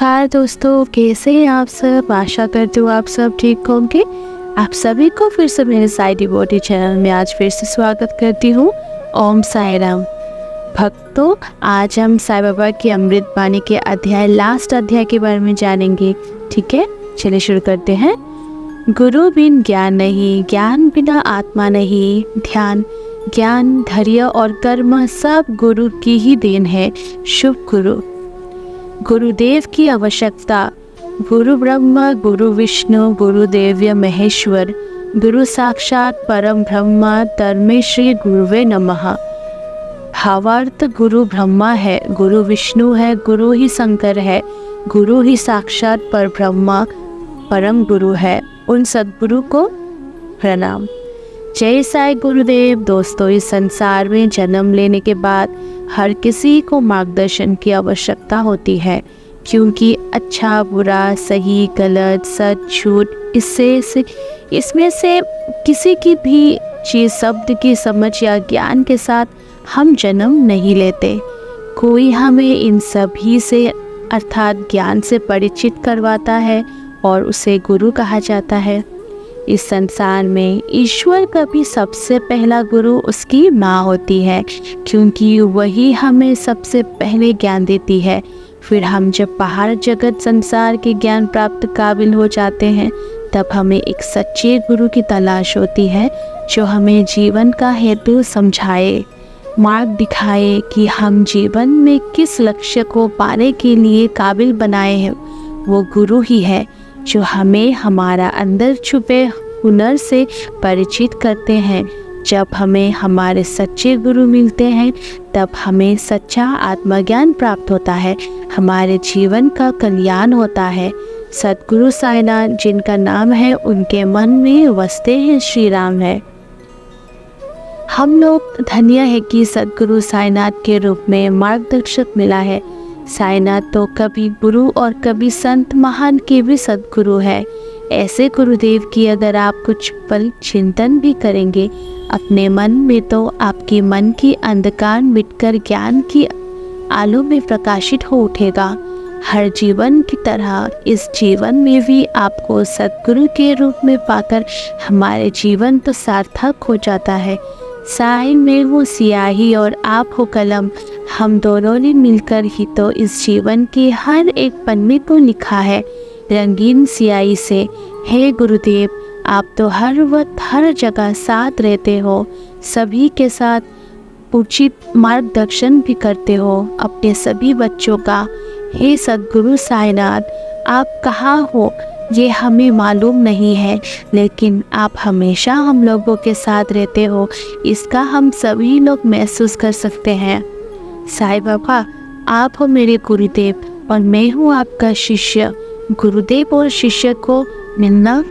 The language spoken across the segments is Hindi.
नमस्कार दोस्तों, कैसे हैं आप सब। आशा करती हूँ आप सब ठीक होंगे। आप सभी को फिर से मेरे साई डिवोटी चैनल में आज फिर से स्वागत करती हूँ। ओम साई राम। भक्तों, आज हम साईं बाबा की अमृत बानी के लास्ट अध्याय के बारे में जानेंगे। ठीक है, चलिए शुरू करते हैं। गुरु बिन ज्ञान नहीं, ज्ञान बिना आत्मा नहीं। ध्यान, ज्ञान, धैर्य और कर्म सब गुरु की ही देन है। शुभ गुरु। गुरुदेव की आवश्यकता। गुरु ब्रह्मा, गुरु विष्णु, गुरुदेव्य महेश्वर, गुरु साक्षात परम ब्रह्म, तन्मे श्री गुरुवे नमः। भावार्थ, गुरु ब्रह्मा है, गुरु विष्णु है, गुरु ही शंकर है, गुरु ही साक्षात पर ब्रह्मा परम गुरु है। उन सद्गुरु को प्रणाम। जय साई गुरुदेव। दोस्तों, इस संसार में जन्म लेने के बाद हर किसी को मार्गदर्शन की आवश्यकता होती है, क्योंकि अच्छा बुरा, सही गलत, सच झूठ, इसमें से किसी की भी चीज़ शब्द की समझ या ज्ञान के साथ हम जन्म नहीं लेते। कोई हमें इन सभी से अर्थात ज्ञान से परिचित करवाता है और उसे गुरु कहा जाता है। इस संसार में ईश्वर का भी सबसे पहला गुरु उसकी माँ होती है, क्योंकि वही हमें सबसे पहले ज्ञान देती है। फिर हम जब बाहर जगत संसार के ज्ञान प्राप्त काबिल हो जाते हैं, तब हमें एक सच्चे गुरु की तलाश होती है, जो हमें जीवन का हेतु समझाए, मार्ग दिखाए कि हम जीवन में किस लक्ष्य को पाने के लिए काबिल बनाए हैं। वो गुरु ही है जो हमें हमारा अंदर छुपे हुनर से परिचित करते हैं। जब हमें हमारे सच्चे गुरु मिलते हैं, तब हमें सच्चा आत्मज्ञान प्राप्त होता है, हमारे जीवन का कल्याण होता है। सद्गुरु साईनाथ जिनका नाम है, उनके मन में वसते हैं श्री राम है। हम लोग धन्य है कि सद्गुरु साईनाथ के रूप में मार्गदर्शक मिला है। साईनाथ तो कभी गुरु और कभी संत महान के भी सद्गुरु है। ऐसे गुरुदेव की अगर आप कुछ पल चिंतन भी करेंगे अपने मन में, तो आपके मन की अंधकार मिटकर ज्ञान की आलो में प्रकाशित हो उठेगा। हर जीवन की तरह इस जीवन में भी आपको सद्गुरु के रूप में पाकर हमारे जीवन तो सार्थक हो जाता है। साईं में वो सियाही और आप हो कलम, हम दोनों ने मिलकर ही तो इस जीवन के हर एक पन्ने को लिखा है रंगीन सियाही से। हे गुरुदेव, आप तो हर वक्त हर जगह साथ रहते हो, सभी के साथ उचित मार्गदर्शन भी करते हो अपने सभी बच्चों का। हे सद्गुरु साईनाथ, आप कहाँ हो ये हमें मालूम नहीं है, लेकिन आप हमेशा हम लोगों के साथ रहते हो, इसका हम सभी लोग महसूस कर सकते हैं। साईं बाबा, आप हो मेरे गुरुदेव और मैं हूँ आपका शिष्य। गुरुदेव और शिष्य को मिलना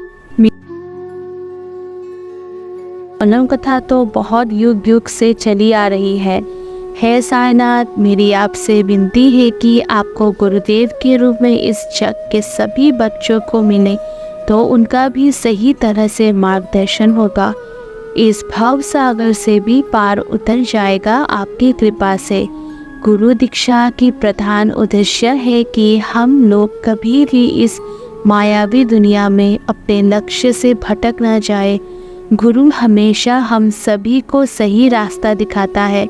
कथा तो बहुत युग युग से चली आ रही है। हे साईनाथ, मेरी आपसे विनती है कि आपको गुरुदेव के रूप में इस जग के सभी बच्चों को मिले, तो उनका भी सही तरह से मार्गदर्शन होगा। इस भव सागर से भी पार उतर जाएगा आपकी कृपा से। गुरु दीक्षा की प्रधान उद्देश्य है कि हम लोग कभी भी इस मायावी दुनिया में अपने लक्ष्य से भटक न जाए। गुरु हमेशा हम सभी को सही रास्ता दिखाता है,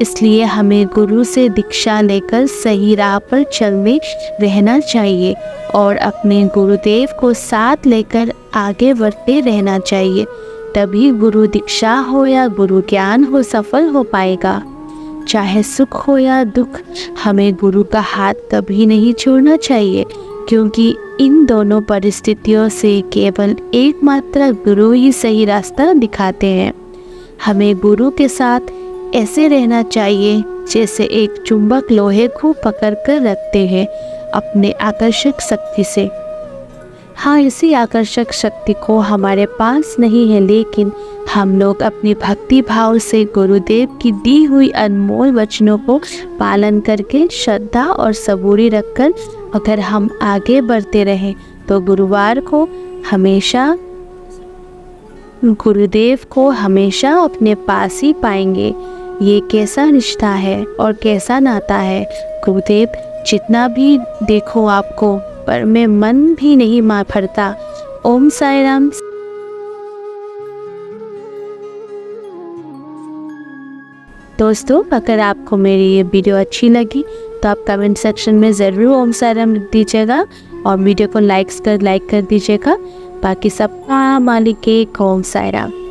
इसलिए हमें गुरु से दीक्षा लेकर सही राह पर चलते रहना चाहिए और अपने गुरुदेव को साथ लेकर आगे बढ़ते रहना चाहिए। तभी गुरु दीक्षा हो या गुरु ज्ञान हो सफल हो पाएगा। चाहे सुख हो या दुख, हमें गुरु का हाथ कभी नहीं छोड़ना चाहिए, क्योंकि इन दोनों परिस्थितियों से केवल एकमात्र गुरु ही सही रास्ता दिखाते हैं। हमें गुरु के साथ ऐसे रहना चाहिए जैसे एक चुंबक लोहे को पकड़कर रखते हैं अपने आकर्षक शक्ति से। हाँ, इसी आकर्षक शक्ति को हमारे पास नहीं है, लेकिन हम लोग अपनी भक्ति भाव से गुरुदेव की दी हुई अनमोल वचनों को पालन करके श्रद्धा और सबूरी रखकर अगर हम आगे बढ़ते रहें, तो गुरुदेव को हमेशा अपने पास ही पाएंगे। ये कैसा रिश्ता है और कैसा नाता है। गुरुदेव जितना भी देखो आपको, पर मैं मन भी नहीं मार भरता। ओम साई राम। दोस्तों, अगर आपको मेरी ये वीडियो अच्छी लगी तो आप कमेंट सेक्शन में ज़रूर ओम साई राम लिख दीजिएगा और वीडियो को लाइक कर दीजिएगा। बाकी सब मालिक के ओम साई राम।